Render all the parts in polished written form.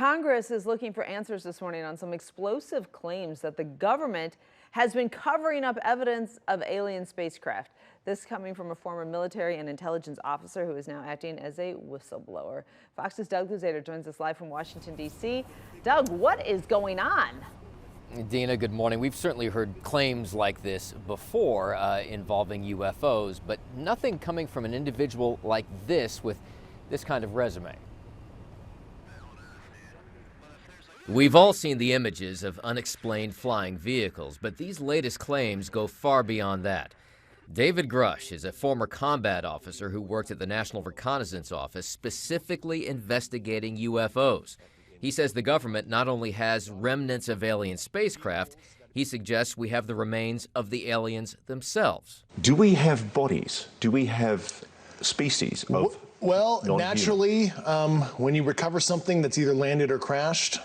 Congress is looking for answers this morning on some explosive claims that the government has been covering up evidence of alien spacecraft. This coming from a former military and intelligence officer who is now acting as a whistleblower. Fox's Doug Luzader joins us live from Washington, D.C. Doug, what is going on? Dina, good morning. We've certainly heard claims like this before involving UFOs, but nothing coming from an individual like this with this kind of resume. We've all seen the images of unexplained flying vehicles, but these latest claims go far beyond that. David Grush is a former combat officer who worked at the National Reconnaissance Office specifically investigating UFOs. He says the government not only has remnants of alien spacecraft, he suggests we have the remains of the aliens themselves. Do we have bodies? Do we have species of Well, non-human? naturally, when you recover something that's either landed or crashed,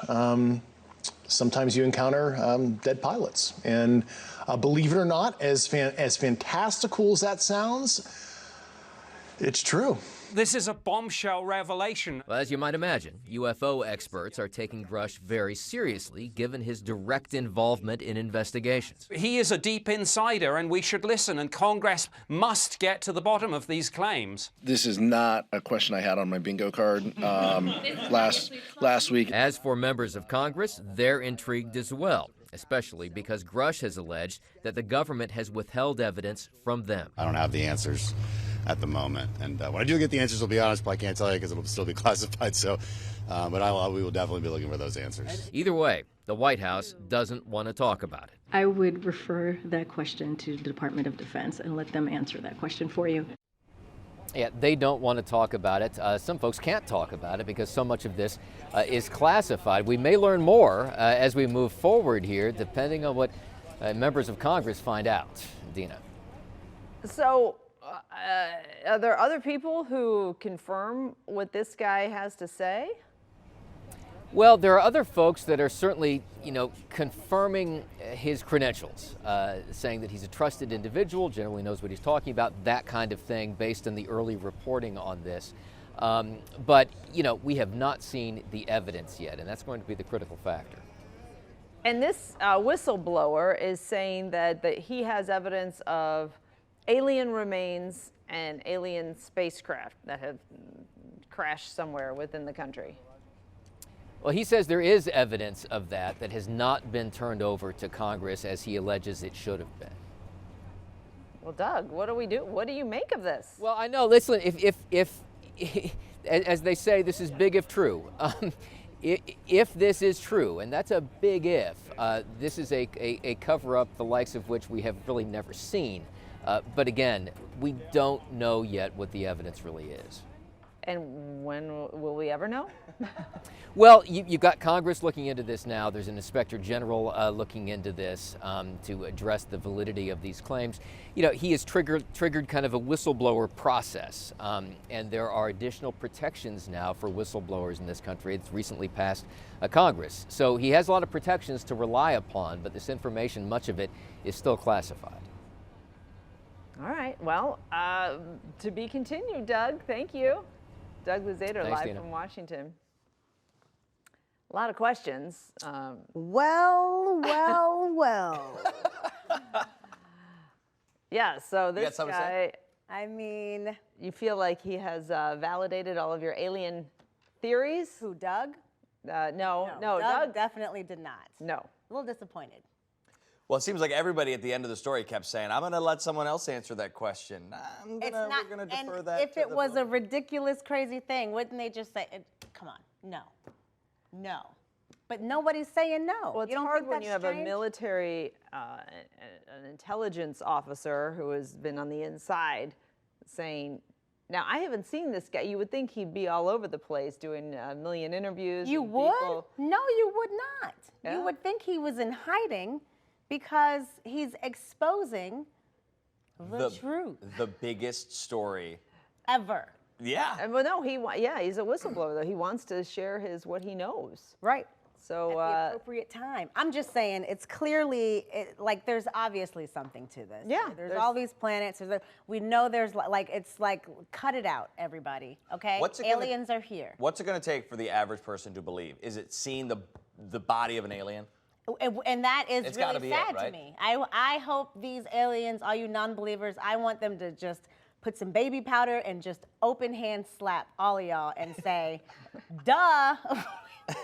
sometimes you encounter dead pilots. And believe it or not, as fantastical as that sounds, it's true. This is a bombshell revelation. Well, as you might imagine, UFO experts are taking Grush very seriously, given his direct involvement in investigations. He is a deep insider, and we should listen, and Congress must get to the bottom of these claims. This is not a question I had on my bingo card last week. As for members of Congress, they're intrigued as well, especially because Grush has alleged that the government has withheld evidence from them. I don't have the answers at the moment, and when I do get the answers, I'll be honest, but I can't tell you because it'll still be classified. So, but we will definitely be looking for those answers. Either way, the White House doesn't want to talk about it. I would refer that question to the Department of Defense and let them answer that question for you. Yeah, they don't want to talk about it. Some folks can't talk about it because so much of this is classified. We may learn more as we move forward here, depending on what members of Congress find out. Dina. So, are there other people who confirm what this guy has to say? Well, there are other folks that are certainly, confirming his credentials, saying that he's a trusted individual, generally knows what he's talking about, that kind of thing, based on the early reporting on this. But, we have not seen the evidence yet, and that's going to be the critical factor. And this whistleblower is saying that he has evidence of alien remains and alien spacecraft that have crashed somewhere within the country. Well, he says there is evidence of that has not been turned over to Congress as he alleges it should have been. Well, Doug, what do we do? What do you make of this? Well, I know, listen, if as they say, this is big if true. If this is true, and that's a big if, this is a cover-up the likes of which we have really never seen. But again, we don't know yet what the evidence really is. And when will we ever know? Well, you've got Congress looking into this now. There's an inspector general looking into this to address the validity of these claims. He has triggered kind of a whistleblower process, and there are additional protections now for whistleblowers in this country. It's recently passed Congress. So he has a lot of protections to rely upon, but this information, much of it, is still classified. All right. Well, to be continued, Doug. Thank you. Doug Luzader, live Dina. from Washington. A lot of questions. Well. Yeah, so this guy, I mean, you feel like he has validated all of your alien theories? Who, Doug? No, Doug definitely did not. No. A little disappointed. Well, it seems like everybody at the end of the story kept saying, I'm going to let someone else answer that question. We're going to defer that. If it was a ridiculous, crazy thing, wouldn't they just say, come on, no. But nobody's saying no. Well, it's you don't hard think when that's you have strange? a military, an intelligence officer who has been on the inside saying, now I haven't seen this guy. You would think he'd be all over the place doing a million interviews. You would? No, you would not. Yeah. You would think he was in hiding because he's exposing the truth. The biggest story ever. Yeah. Well, no, he's a whistleblower, though. He wants to share what he knows. Right. So, at the appropriate time. I'm just saying, it's clearly, like, there's obviously something to this. Yeah, There's all these planets. We know there's, like, it's like, cut it out, everybody, okay? Aliens are here. What's it going to take for the average person to believe? Is it seeing the body of an alien? And that is It's gotta really be it, sad right? to me. I hope these aliens, all you non-believers, I want them to just put some baby powder and just open hand slap all of y'all and say, duh.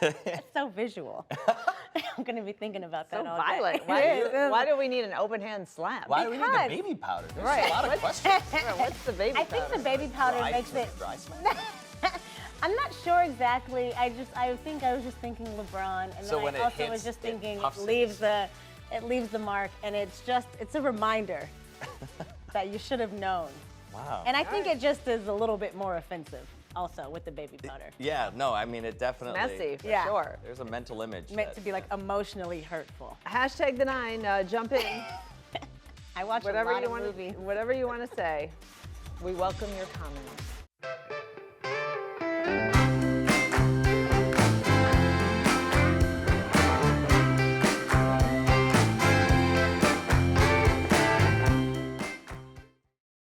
It's so visual. I'm going to be thinking about that all violent. day. Why do we need an open hand slap? Why do we need the baby powder? There's a lot of questions. What's the baby powder? I think the baby powder makes it. Dry smack? I'm not sure exactly. I think I was just thinking LeBron, and So then when I it also hits, was just it thinking puffs it leaves the mark, and it's a reminder that you should have known. Wow. And I think it just is a little bit more offensive, also with the baby powder. Yeah, no, I mean, it definitely. Messy, for Yeah. sure. There's a mental image. Meant to be like emotionally hurtful. Hashtag the 9, jump in. I watch Whatever a lot you of want, movies. whatever you want to say. We welcome your comments.